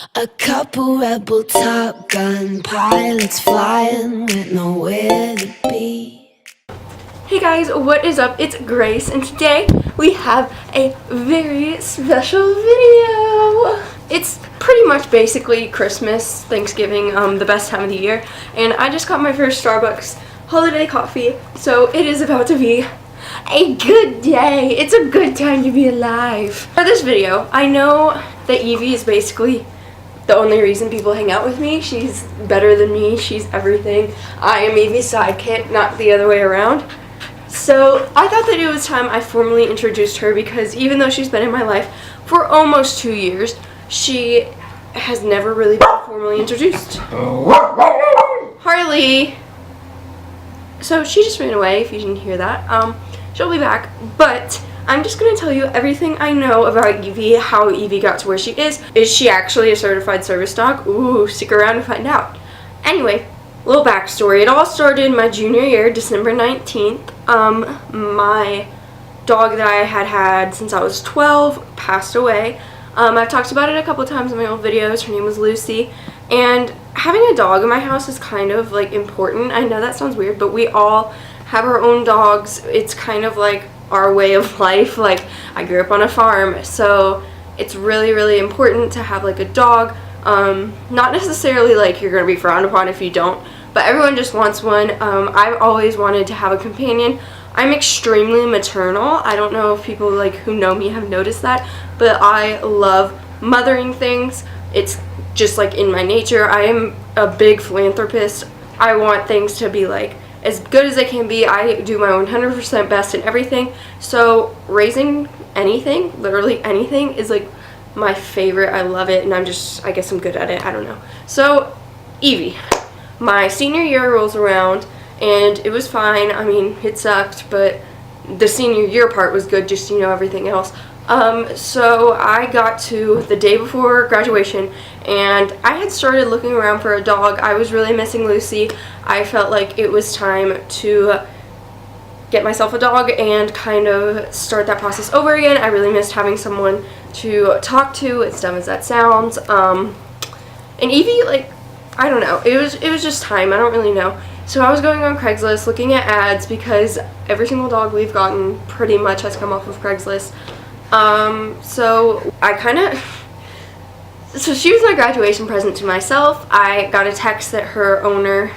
A couple rebel Top Gun pilots flying with nowhere to be. Hey guys, what is up? It's Grace, and today we have a very special video. It's pretty much basically Christmas, Thanksgiving, the best time of the year, and I just got my first Starbucks holiday coffee, so it is about to be a good day. It's a good time to be alive. For this video, I know that Evie is basically the only reason people hang out with me. She's better than me. She's everything. I am Evie's sidekick, not the other way around. So I thought that it was time I formally introduced her, because even though she's been in my life for almost 2 years, she has never really been formally introduced. Harley! So she just ran away, if you didn't hear that. She'll be back, but I'm just going to tell you everything I know about Evie, how Evie got to where she is. Is she actually a certified service dog? Ooh, stick around to find out. Anyway, little backstory. It all started my junior year, December 19th. My dog that I had since I was 12 passed away. I've talked about it a couple times in my old videos. Her name was Lucy. And having a dog in my house is kind of like important. I know that sounds weird, but we all have our own dogs. It's kind of like our way of life. Like, I grew up on a farm, so it's really, really important to have like a dog. Not necessarily like you're gonna be frowned upon if you don't, but everyone just wants one. I've always wanted to have a companion. I'm extremely maternal. I don't know if people like who know me have noticed that, but I love mothering things. It's just like in my nature. I am a big philanthropist. I want things to be like as good as they can be. I do my 100% best in everything. So raising anything, literally anything, is like my favorite. I love it, and I guess I'm good at it. I don't know. So Evie, my senior year rolls around, and it was fine. I mean, it sucked, but the senior year part was good, just, you know, everything else. So I got to the day before graduation, and I had started looking around for a dog. I was really missing Lucy. I felt like it was time to get myself a dog and kind of start that process over again. I really missed having someone to talk to, as dumb as that sounds. And Evie, like, I don't know, it was just time. I don't really know. So I was going on Craigslist looking at ads, because every single dog we've gotten pretty much has come off of Craigslist. So I kind of, so she was my graduation present to myself. I got a text that her owner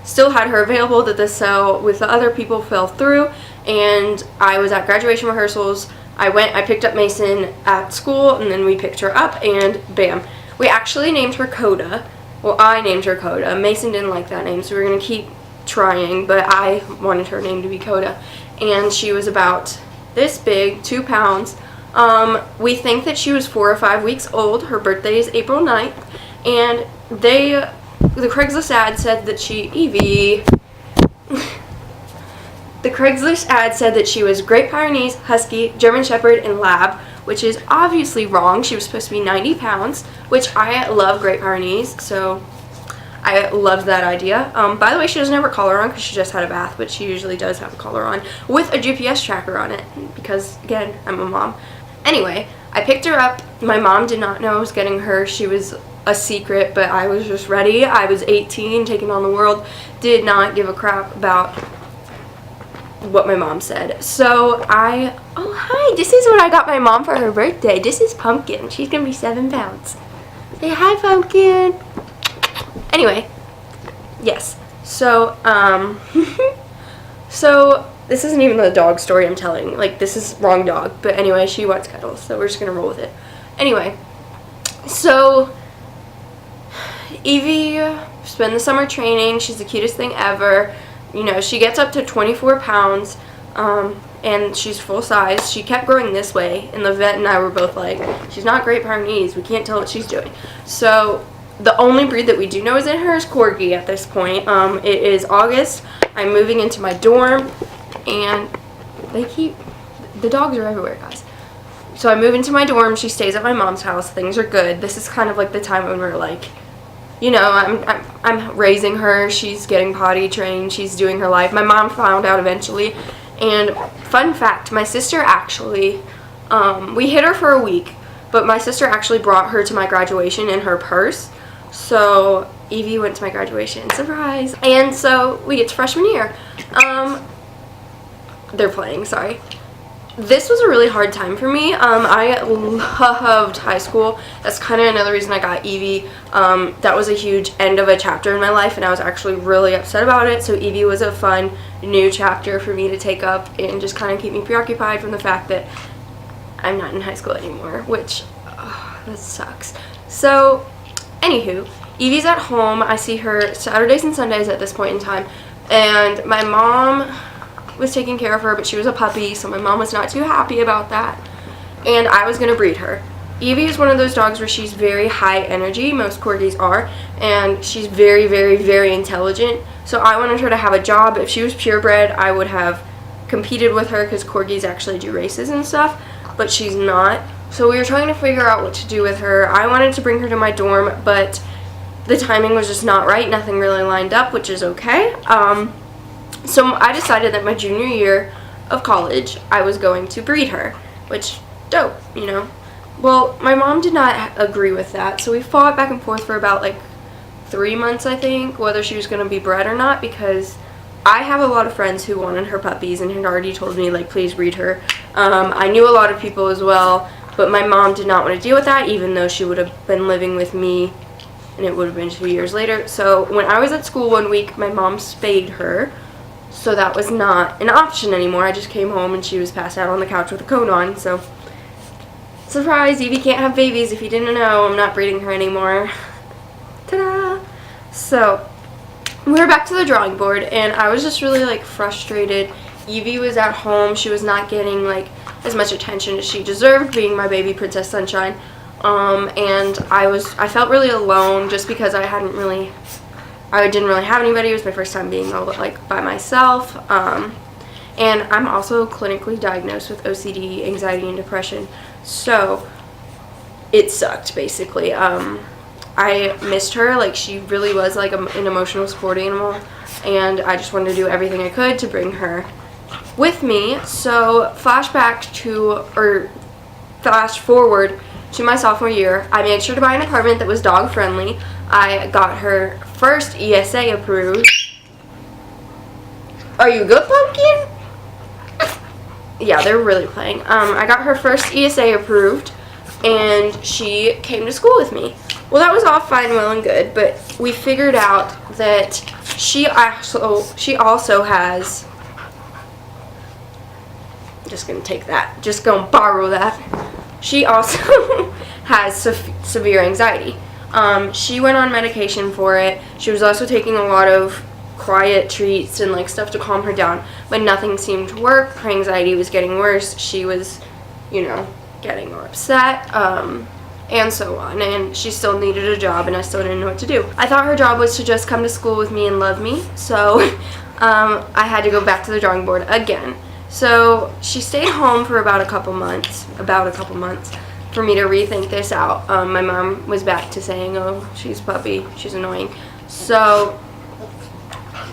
still had her available, that the sale with the other people fell through, and I was at graduation rehearsals. I picked up Mason at school, and then we picked her up, and bam. We actually named her Coda. Well, I named her Coda. Mason didn't like that name, so we were going to keep trying, but I wanted her name to be Coda. And she was about this big, 2 pounds. We think that she was 4 or 5 weeks old. Her birthday is April 9th, and the Craigslist ad said that Evie, the Craigslist ad said that she was Great Pyrenees, Husky, German Shepherd, and Lab, which is obviously wrong. She was supposed to be 90 pounds, which I love Great Pyrenees, so I loved that idea. By the way, she doesn't have her collar on because she just had a bath, but she usually does have a collar on with a GPS tracker on it, because, again, I'm a mom. Anyway, I picked her up. My mom did not know I was getting her. She was a secret, but I was just ready. I was 18, taking on the world, did not give a crap about what my mom said. So oh hi, this is what I got my mom for her birthday. This is Pumpkin. She's gonna be 7 pounds. Say hi, Pumpkin. Anyway, yes. So, so this isn't even the dog story I'm telling. Like, this is wrong dog. But anyway, she wants cuddles, so we're just gonna roll with it. Anyway, so Evie spent the summer training. She's the cutest thing ever. You know, she gets up to 24 pounds, and she's full size. She kept growing this way, and the vet and I were both like, she's not Great Pyrenees. We can't tell what she's doing. So the only breed that we do know is in her is Corgi at this point. It is August. I'm moving into my dorm, and the dogs are everywhere, guys. So I move into my dorm. She stays at my mom's house. Things are good. This is kind of like the time when we're like, you know, I'm raising her. She's getting potty trained. She's doing her life. My mom found out eventually. And fun fact, my sister actually, we hid her for a week. but my sister actually brought her to my graduation in her purse. So Evie went to my graduation, surprise. And so we get to freshman year. They're playing, sorry. This was a really hard time for me. I loved high school. That's kind of another reason I got Evie. That was a huge end of a chapter in my life, and I was actually really upset about it. So Evie was a fun new chapter for me to take up and just kind of keep me preoccupied from the fact that I'm not in high school anymore, which that sucks. So anywho, Evie's at home. I see her Saturdays and Sundays at this point in time, and my mom was taking care of her, but she was a puppy, so my mom was not too happy about that, and I was gonna breed her. Evie is one of those dogs where she's very high energy, most Corgis are, and she's very, very, very intelligent, so I wanted her to have a job. If she was purebred, I would have competed with her, because Corgis actually do races and stuff, but she's not. So we were trying to figure out what to do with her. I wanted to bring her to my dorm, but the timing was just not right. Nothing really lined up, which is okay. So I decided that my junior year of college, I was going to breed her, which, dope, you know. Well, my mom did not agree with that, so we fought back and forth for about like 3 months, I think, whether she was going to be bred or not, because I have a lot of friends who wanted her puppies and had already told me, like, please breed her. I knew a lot of people as well, but my mom did not want to deal with that, even though she would have been living with me, and it would have been 2 years later. So when I was at school one week, my mom spayed her. So that was not an option anymore. I just came home and she was passed out on the couch with a coat on. So, surprise, Evie can't have babies. If you didn't know, I'm not breeding her anymore. Ta-da! So, we were back to the drawing board, and I was just really, like, frustrated. Evie was at home. She was not getting, like, as much attention as she deserved, being my baby Princess Sunshine. And I felt really alone just because I didn't really have anybody. It was my first time being like by myself, and I'm also clinically diagnosed with OCD, anxiety, and depression, so it sucked basically. I missed her. Like, she really was like an emotional support animal, and I just wanted to do everything I could to bring her with me. So flash forward to my sophomore year, I made sure to buy an apartment that was dog friendly. I got her first ESA approved. Are you good, Pumpkin? Yeah, they're really playing. I got her first ESA approved, and she came to school with me. Well, that was all fine, well, and good, but we figured out that she also has, just gonna take that, just gonna borrow that. She also has severe anxiety. She went on medication for it. She was also taking a lot of quiet treats and like stuff to calm her down, but nothing seemed to work. Her anxiety was getting worse. She was, you know, getting more upset, and so on, and she still needed a job, and I still didn't know what to do. I thought her job was to just come to school with me and love me, so I had to go back to the drawing board again. So she stayed home for about a couple months for me to rethink this out. My mom was back to saying, oh, she's a puppy, she's annoying. So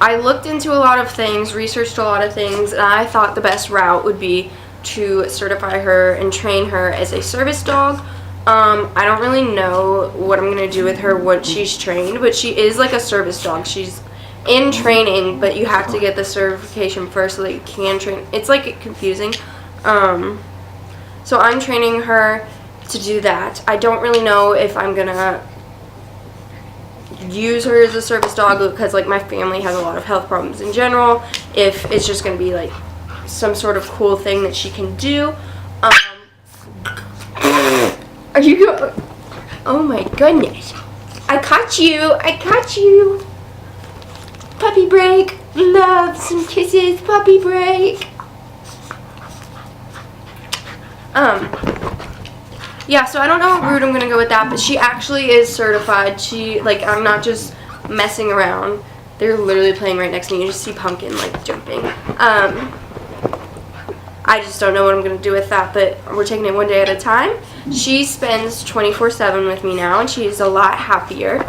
I looked into a lot of things, researched a lot of things, and I thought the best route would be to certify her and train her as a service dog. I don't really know what I'm going to do with her once she's trained, but she is like a service dog. She's in training, but you have to get the certification first so that you can train. It's like confusing. So I'm training her to do that. I don't really know if I'm gonna use her as a service dog because like my family has a lot of health problems in general. If it's just gonna be like some sort of cool thing that she can do. Are you go? Oh my goodness! I caught you! I caught you! Puppy break! Love, some kisses, puppy break! Yeah, so I don't know what route I'm gonna go with that, but she actually is certified. I'm not just messing around. They're literally playing right next to me. You just see Pumpkin, like, jumping. I just don't know what I'm gonna do with that, but we're taking it one day at a time. She spends 24/7 with me now, and she's a lot happier.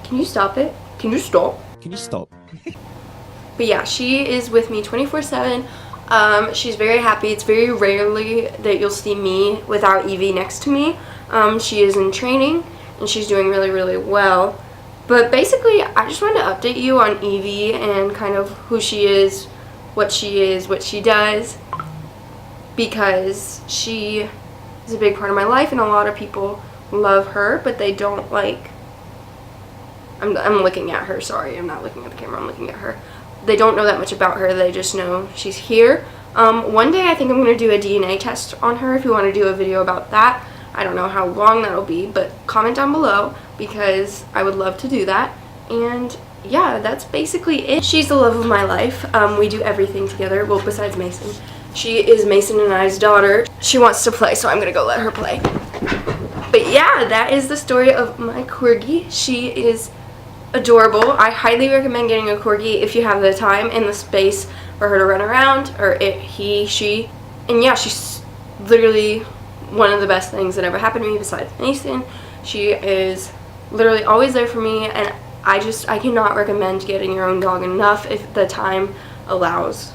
Can you stop it? Can you stop? Can you stop? But yeah, she is with me 24/7. She's very happy. It's very rarely that you'll see me without Evie next to me. She is in training and she's doing really, really well. But basically, I just wanted to update you on Evie and kind of who she is, what she does, because she is a big part of my life and a lot of people love her, but they don't like, I'm looking at her, sorry, I'm not looking at the camera, I'm looking at her. They don't know that much about her, they just know she's here. One day I think I'm going to do a DNA test on her if you want to do a video about that. I don't know how long that'll be, but comment down below because I would love to do that. And yeah, that's basically it. She's the love of my life. We do everything together, well, besides Mason. She is Mason and I's daughter. She wants to play, so I'm going to go let her play. But yeah, that is the story of my Corgi. She is adorable. I highly recommend getting a Corgi if you have the time and the space for her to run around, or it, he, she. And yeah, she's literally one of the best things that ever happened to me besides Mason. She is literally always there for me, and I cannot recommend getting your own dog enough if the time allows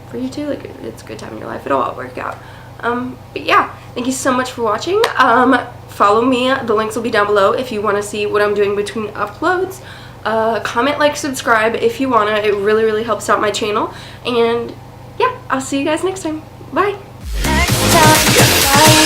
for you to. Like, it's a good time in your life. It'll all work out. But yeah, thank you so much for watching. Follow me. The links will be down below if you want to see what I'm doing between uploads. Comment, like, subscribe if you want to. It really, really helps out my channel. And yeah, I'll see you guys next time. Bye. Bye.